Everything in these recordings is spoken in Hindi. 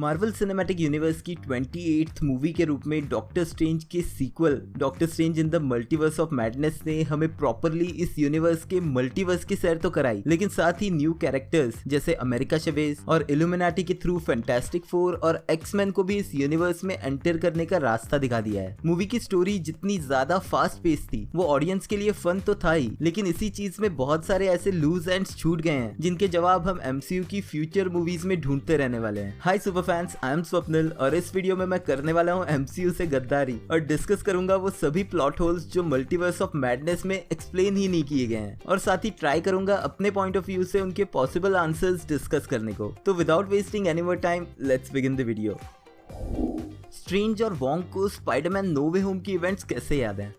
मार्वल सिनेमैटिक यूनिवर्स की 28th मूवी के रूप में डॉक्टर स्ट्रेंज के sequel Doctor Strange in the Multiverse of Madness ने हमें प्रॉपरली इस यूनिवर्स के मल्टीवर्स की सैर तो कराई, लेकिन साथ ही न्यू कैरेक्टर्स जैसे अमेरिका चेवेज और इल्यूमिनाटी के थ्रू फैंटास्टिक फोर और एक्समैन को भी इस यूनिवर्स में एंटर करने का रास्ता दिखा दिया है। मूवी की स्टोरी जितनी ज्यादा फास्ट पेस थी वो ऑडियंस के लिए फन तो था ही, लेकिन इसी चीज में बहुत सारे ऐसे लूज एंड्स छूट गए हैं जिनके जवाब हम MCU की फ्यूचर मूवीज में ढूंढते रहने वाले हैं। Hi super fans, I am Swapnil और इस वीडियो में मैं करने वाला हूँ MCU से गद्दारी और डिस्कस करूंगा वो सभी प्लॉट होल्स जो मल्टीवर्स ऑफ मैडनेस में एक्सप्लेन ही नहीं किए गए हैं, और साथ ही ट्राई करूंगा अपने पॉइंट ऑफ व्यू से उनके पॉसिबल आंसर्स डिस्कस करने को। तो without wasting any more time, let's begin the video. Strange और वोंग को स्पाइडरमैन नो वे होम की इवेंट्स कैसे याद हैं?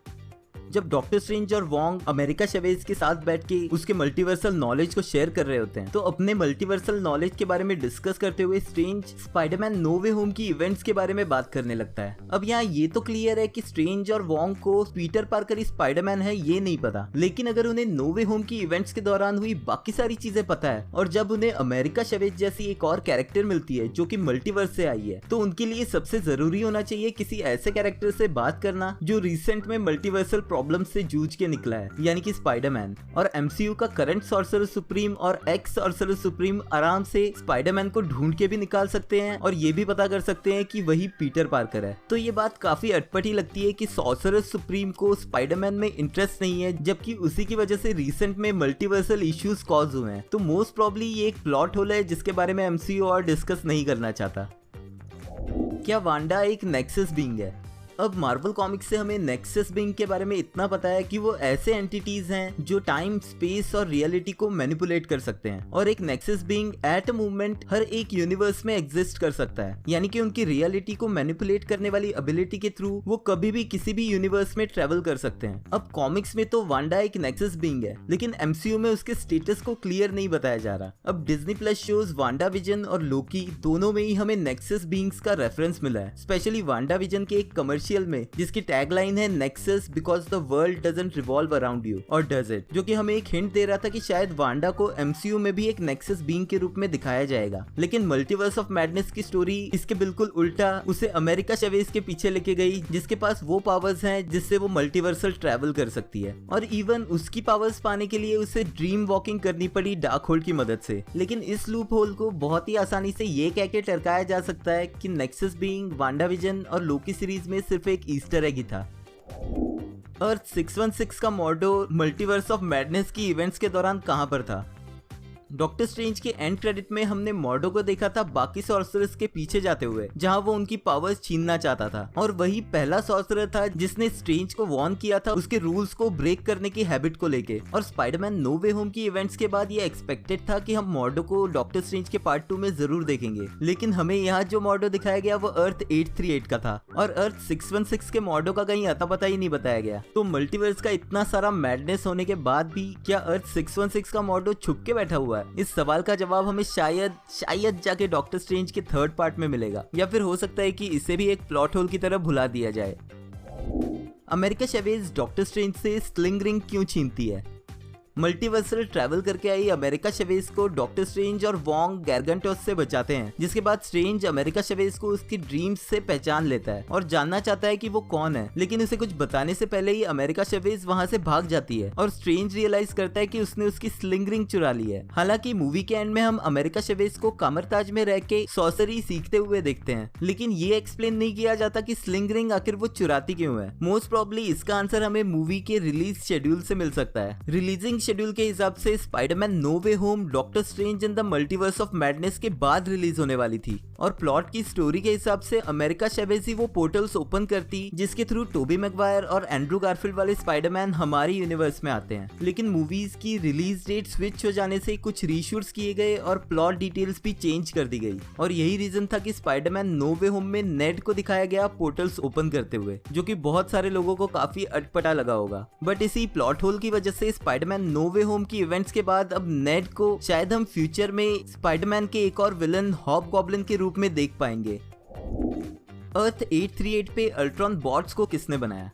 जब डॉक्टर स्ट्रेंज और वोंग अमेरिका चेवेज के साथ बैठ के उसके मल्टीवर्सल नॉलेज को शेयर कर रहे होते हैं, तो अपने मल्टीवर्सल नॉलेज के बारे में डिस्कस करते हुए strange Spiderman No Way home की इवेंट्स के बारे में बात करने लगता है। अब यहाँ ये तो क्लियर है कि स्ट्रेंज और वोंग को पीटर पार्कर ही स्पाइडरमैन है ये नहीं पता, लेकिन अगर उन्हें नो वे होम की इवेंट्स के दौरान हुई बाकी सारी चीजें पता है और जब उन्हें अमेरिका चेवेज जैसी एक और कैरेक्टर मिलती है जो कि मल्टीवर्स से आई है, तो उनके लिए सबसे जरूरी होना चाहिए किसी ऐसे कैरेक्टर से बात करना जो रिसेंट में मल्टीवर्सल प्रॉब्लम से जूझ के निकला है, यानी कि स्पाइडरमैन। और MCU का करंट सॉर्सरर सुप्रीम और एक्स सॉर्सरर सुप्रीम आराम से स्पाइडरमैन को ढूंढ के भी निकाल सकते हैं और ये भी पता कर सकते हैं कि वही पीटर पार्कर है। तो ये बात काफी अटपटी लगती है कि सॉर्सरर सुप्रीम को स्पाइडरमैन में इंटरेस्ट नहीं है, जबकि उसी की वजह से रिसेंट में मल्टीवर्सल इश्यूज कॉज हुए हैं। तो मोस्ट प्रॉब्ली ये एक प्लॉट होल है जिसके बारे में MCU और डिस्कस नहीं करना चाहता। क्या वांडा एक नेक्सस बीइंग है? अब मार्वल कॉमिक्स से हमें नेक्सस बीइंग के बारे में इतना पता है कि वो ऐसे एंटिटीज हैं जो टाइम, स्पेस और रियलिटी को मैनिपुलेट कर सकते हैं, और एक nexus being at a movement हर एक यूनिवर्स में एग्जिस्ट कर सकता है, यानी कि उनकी रियलिटी को मैनिपुलेट करने वाली एबिलिटी के थ्रू वो कभी भी किसी भी यूनिवर्स में ट्रेवल कर सकते हैं। अब कॉमिक्स में तो वांडा एक नेक्सस बीइंग है, लेकिन MCU में उसके स्टेटस को क्लियर नहीं बताया जा रहा। अब Disney plus shows Wanda vision और लोकी दोनों में ही हमें नेक्सस बीइंग्स का रेफरेंस मिला है, स्पेशली वांडा विजन के एक कमर्शियल में जिसकी टैगलाइन है nexus because the world doesn't revolve around you, और डज इट, जो कि हमें एक हिंट दे रहा था कि शायद वांडा को MCU में भी एक नेक्सस बीइंग के रूप में दिखाया जाएगा। लेकिन मल्टीवर्स ऑफ मैडनेस की स्टोरी इसके बिल्कुल उल्टा उसे अमेरिका चेवेज के पीछे लेके गई, जिसके पास वो पावर्स हैं जिससे वो मल्टीवर्सल ट्रैवल कर सकती है, और इवन उसकी पावर्स पाने के लिए उसे ड्रीम वॉकिंग करनी पड़ी डार्क होल की मदद से। लेकिन इस लूप होल को बहुत ही आसानी से ये कह के टरकाया जा सकता है कि नेक्सस बीइंग वांडा विजन और लोकी सीरीज में सिर्फ एक ईस्टर एग ही था। अर्थ 616 का मॉर्डो मल्टीवर्स ऑफ मैडनेस की इवेंट्स के दौरान कहां पर था? डॉक्टर स्ट्रेंज के एंड क्रेडिट में हमने मॉर्डो को देखा था बाकी सॉर्सरर्स के पीछे जाते हुए, जहां वो उनकी पावर्स छीनना चाहता था, और वही पहला सॉर्सरर था जिसने स्ट्रेंज को वार्न किया था उसके रूल्स को ब्रेक करने की हैबिट को लेके। और स्पाइडरमैन नो वे होम की इवेंट्स के बाद ये एक्सपेक्टेड था कि हम मॉर्डो को डॉक्टर स्ट्रेंज के पार्ट 2 में जरूर देखेंगे, लेकिन हमें यहाँ जो मॉर्डो दिखाया गया वो अर्थ 838 का था, और अर्थ 616 के मॉर्डो का कहीं अता पता ही नहीं बताया गया। तो मल्टीवर्स का इतना सारा मैडनेस होने के बाद भी क्या अर्थ 616 का मॉर्डो छुप के बैठा हुआ है? इस सवाल का जवाब हमें शायद जाके डॉक्टर स्ट्रेंज के थर्ड पार्ट में मिलेगा, या फिर हो सकता है कि इसे भी एक प्लॉट होल की तरह भुला दिया जाए। अमेरिका चेवेज डॉक्टर स्ट्रेंज से स्लिंग रिंग क्यों छीनती है? मल्टीवर्सल ट्रैवल करके आई अमेरिका चेवेज को डॉक्टर स्ट्रेंज और वोंग गैरगंटोस से बचाते हैं, जिसके बाद स्ट्रेंज अमेरिका चेवेज को उसकी ड्रीम्स से पहचान लेता है और जानना चाहता है कि वो कौन है, लेकिन उसे कुछ बताने से पहले ही अमेरिका चेवेज वहां से भाग जाती है और स्ट्रेंज रियलाइज करता है कि उसने उसकी स्लिंग रिंग चुरा ली है। हालांकि मूवी के एंड में हम अमेरिका चेवेज को कामरताज में रह के सॉर्सरी सीखते हुए देखते हैं, लेकिन ये एक्सप्लेन नहीं किया जाता कि स्लिंग रिंग आखिर वो चुराती क्यों है। मोस्ट प्रॉब्ली इसका आंसर हमें मूवी के रिलीज शेड्यूल से मिल सकता है। रिलीजिंग शेड्यूल के हिसाब से Spiderman No Way Home Doctor Strange in the Multiverse of Madness के बाद रिलीज होने वाली थी, और प्लॉट की स्टोरी के हिसाब से अमेरिका चेवेज ही वो पोर्टल्स ओपन करती जिसके थ्रू टोबी मैगवायर और एंड्रू गारफील्ड वाले स्पाइडरमैन हमारी यूनिवर्स में आते हैं। लेकिन मूवीज की रिलीज डेट स्विच हो जाने से कुछ रीशूट्स किए गए और प्लॉट डिटेल्स भी चेंज कर दी गई, और यही रीजन था कि स्पाइडरमैन नो वे होम में नेड को दिखाया गया पोर्टल्स ओपन करते हुए, जो कि बहुत सारे लोगों को काफी अटपटा लगा होगा। बट इसी प्लॉट होल की वजह से स्पाइडरमैन नो वे होम की इवेंट्स के बाद अब नेड को शायद हम फ्यूचर में स्पाइडरमैन के एक और विलन हॉबगॉब्लिन के रूप में देख पाएंगे। अर्थ 838 पे अल्ट्रॉन बॉट्स को किसने बनाया?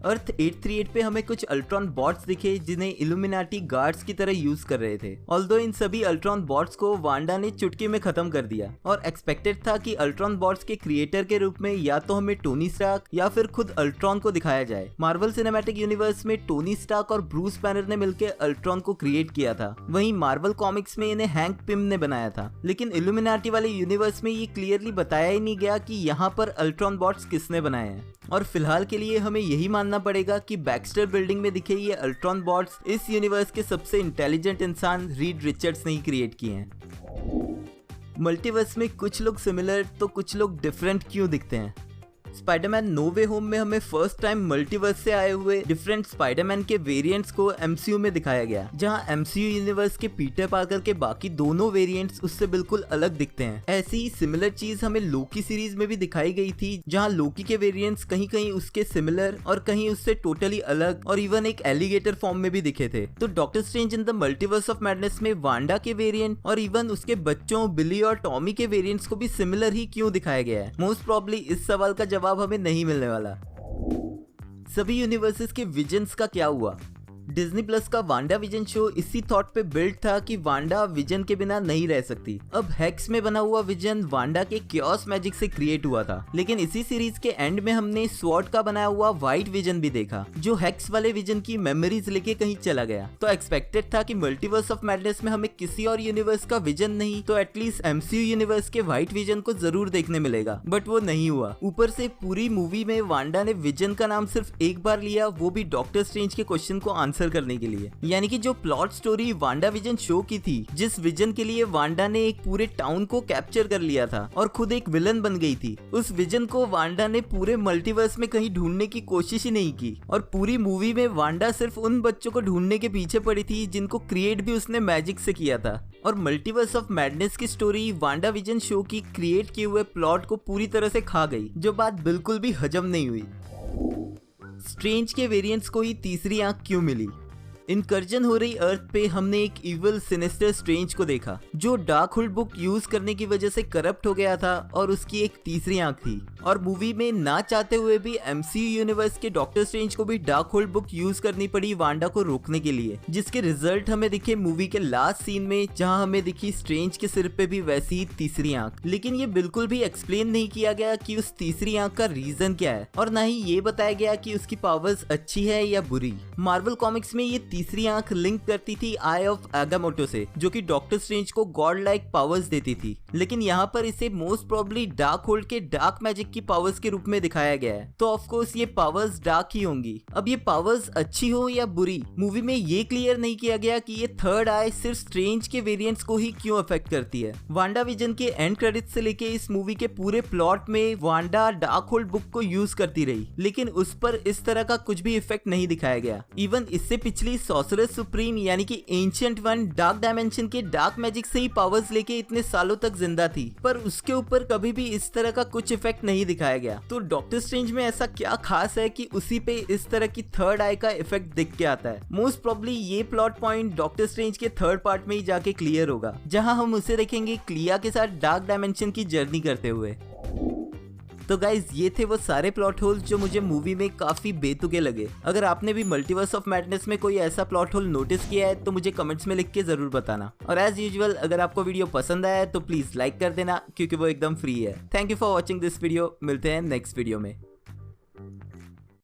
अर्थ 838 पे हमें कुछ अल्ट्रॉन बॉट्स दिखे जिन्हें इल्यूमिनाटी गार्ड्स की तरह यूज कर रहे थे। ऑल्दो इन सभी अल्ट्रॉन बॉट्स को वांडा ने चुटकी में खत्म कर दिया और एक्सपेक्टेड था कि अल्ट्रॉन बॉट्स के क्रिएटर के रूप में या तो हमें टोनी स्टार्क या फिर खुद अल्ट्रॉन को दिखाया जाए। मार्वल सिनेमैटिक यूनिवर्स में टोनी स्टार्क और ब्रूस बैनर ने मिलकर अल्ट्रॉन को क्रिएट किया था, वहीं मार्वल कॉमिक्स में इन्हें हैंक पिम ने बनाया था। लेकिन इल्यूमिनाटी वाले यूनिवर्स में ये क्लियरली बताया ही नहीं गया कि यहाँ पर अल्ट्रॉन बॉट्स किसने बनाए हैं। और फिलहाल के लिए हमें यही मानना पड़ेगा कि बैक्स्टर बिल्डिंग में दिखे ये अल्ट्रॉन बॉट्स इस यूनिवर्स के सबसे इंटेलिजेंट इंसान रीड रिचर्ड्स ने ही क्रिएट किए हैं। मल्टीवर्स में कुछ लोग सिमिलर तो कुछ लोग डिफरेंट क्यों दिखते हैं? स्पाइडरमैन नो वे होम में हमें फर्स्ट टाइम मल्टीवर्स से आए हुए डिफरेंट स्पाइडरमैन के वेरिएंट्स को एमसीयू में दिखाया गया, जहां एमसीयू यूनिवर्स के पीटर पार्कर के बाकी दोनों वेरिएंट्स उससे बिल्कुल अलग दिखते हैं। ऐसी ही सिमिलर चीज हमें लोकी सीरीज में भी दिखाई गई थी, जहां लोकी के वेरिएंट्स कहीं कहीं उसके सिमिलर और कहीं उससे टोटली अलग और इवन एक एलिगेटर फॉर्म में भी दिखे थे। तो doctor Strange in the Multiverse of madness में वांडा के वेरिएंट और इवन उसके बच्चों बिली और टॉमी के वेरिएंट्स को भी सिमिलर ही क्यों दिखाया गया है? मोस्ट प्रॉब्ली इस सवाल का जवाब हमें नहीं मिलने वाला। सभी यूनिवर्सेस के विजन्स का क्या हुआ? डिज्नी प्लस का वांडा विजन शो इसी थॉट पे बिल्ड था कि वांडा विजन के बिना नहीं रह सकती। अब हेक्स में बना हुआ विजन वांडा के क्योस मैजिक से क्रिएट हुआ था, लेकिन इसी सीरीज के एंड में हमने स्वॉर्ड का बनाया हुआ व्हाइट विजन भी देखा, जो हेक्स वाले विजन की मेमोरीज लेके कहीं चला गया। तो एक्सपेक्टेड था कि मल्टीवर्स ऑफ मैडनेस में हमें किसी और यूनिवर्स का विजन नहीं तो एटलीस्ट एमसीयू यूनिवर्स के व्हाइट विजन को जरूर देखने मिलेगा, बट वो नहीं हुआ। ऊपर से पूरी मूवी में वांडा ने विजन का नाम सिर्फ एक बार लिया, वो भी डॉक्टर स्ट्रेंज के क्वेश्चन को आंसर करने के लिए। यानी कि जो plot story Wanda vision show की थी, जिस विजन के लिए वांडा ने एक पूरे टाउन को कैप्चर कर लिया था और खुद एक विलन बन गई थी, उस विजन को वांडा ने पूरे मल्टीवर्स में कहीं ढूंढने की कोशिश ही नहीं की। और पूरी मूवी में वांडा सिर्फ उन बच्चों को ढूंढने के पीछे पड़ी थी जिनको क्रिएट भी उसने मैजिक से किया था। और मल्टीवर्स ऑफ मैडनेस की स्टोरी वांडा विजन शो की क्रिएट किए हुए प्लॉट को पूरी तरह से खा गई, जो बात बिल्कुल भी हजम नहीं हुई। स्ट्रेंज के वेरिएंट्स को ही तीसरी आंख क्यों मिली? इनकर्जन हो रही अर्थ पे हमने एक इविल सिनिस्टर स्ट्रेंज को देखा, जो डार्कहुड बुक यूज करने की वजह से करप्ट हो गया था और उसकी एक तीसरी आंख थी। और मूवी में ना चाहते हुए भी एमसीयू यूनिवर्स के डॉक्टर स्ट्रेंज को भी डार्कहुड बुक यूज करनी पड़ी वांडा को रोकने के लिए, जिसके रिजल्ट हमें दिखे मूवी के लास्ट सीन में, जहां हमें दिखी स्ट्रेंज के सिर पे भी वैसी ही तीसरी आंख। लेकिन ये बिल्कुल भी एक्सप्लेन नहीं किया गया कि उस तीसरी आंख का रीजन क्या है, और ना ही ये बताया गया कि उसकी पावर्स अच्छी है या बुरी। मार्वल कॉमिक्स में ये तीसरी आंख लिंक करती थी आई ऑफ एगामोटो से, जो कि डॉक्टर स्ट्रेंज को गॉड लाइक पावर्स देती थी। लेकिन यहाँ पर इसे मोस्ट प्रोबेबली डार्कहोल्ड के डार्क मैजिक की पावर्स के रूप में दिखाया गया है, तो ऑफ कोर्स ये पावर्स डार्क ही होंगी। अब ये पावर्स अच्छी हो या बुरी, मूवी में ये क्लियर नहीं किया गया कि ये थर्ड आई सिर्फ स्ट्रेंज के वेरिएंट्स को ही क्यों अफेक्ट करती है। वांडा विजन के एंड क्रेडिट से लेके इस मूवी के पूरे प्लॉट में वांडा डार्कहोल्ड बुक को यूज करती रही, लेकिन उस पर इस तरह का कुछ भी इफेक्ट नहीं दिखाया गया। इवन इससे पिछली सॉर्सरर सुप्रीम यानी कि एंशिएंट वन डार्क डायमेंशन के डार्क मैजिक से ही पावर्स लेके इतने सालों तक जिंदा थी, पर उसके ऊपर कभी भी इस तरह का कुछ इफेक्ट नहीं दिखाया गया। तो डॉक्टर स्ट्रेंज में ऐसा क्या खास है कि उसी पे इस तरह की थर्ड आई का इफेक्ट दिख के आता है? मोस्ट प्रोबेबली ये प्लॉट पॉइंट डॉक्टर स्ट्रेंज के थर्ड पार्ट में ही जाके क्लियर होगा, जहां हम उसे देखेंगे क्लिया के साथ डार्क डायमेंशन की जर्नी करते हुए। तो गाइज ये थे वो सारे प्लॉट होल्स जो मुझे मूवी में काफी बेतुके लगे। अगर आपने भी मल्टीवर्स ऑफ मैडनेस में कोई ऐसा प्लॉट होल नोटिस किया है तो मुझे कमेंट्स में लिख के जरूर बताना। और एज यूजुअल अगर आपको वीडियो पसंद आया है तो प्लीज लाइक कर देना, क्योंकि वो एकदम फ्री है। Thank you for watching this video. मिलते हैं नेक्स्ट वीडियो में।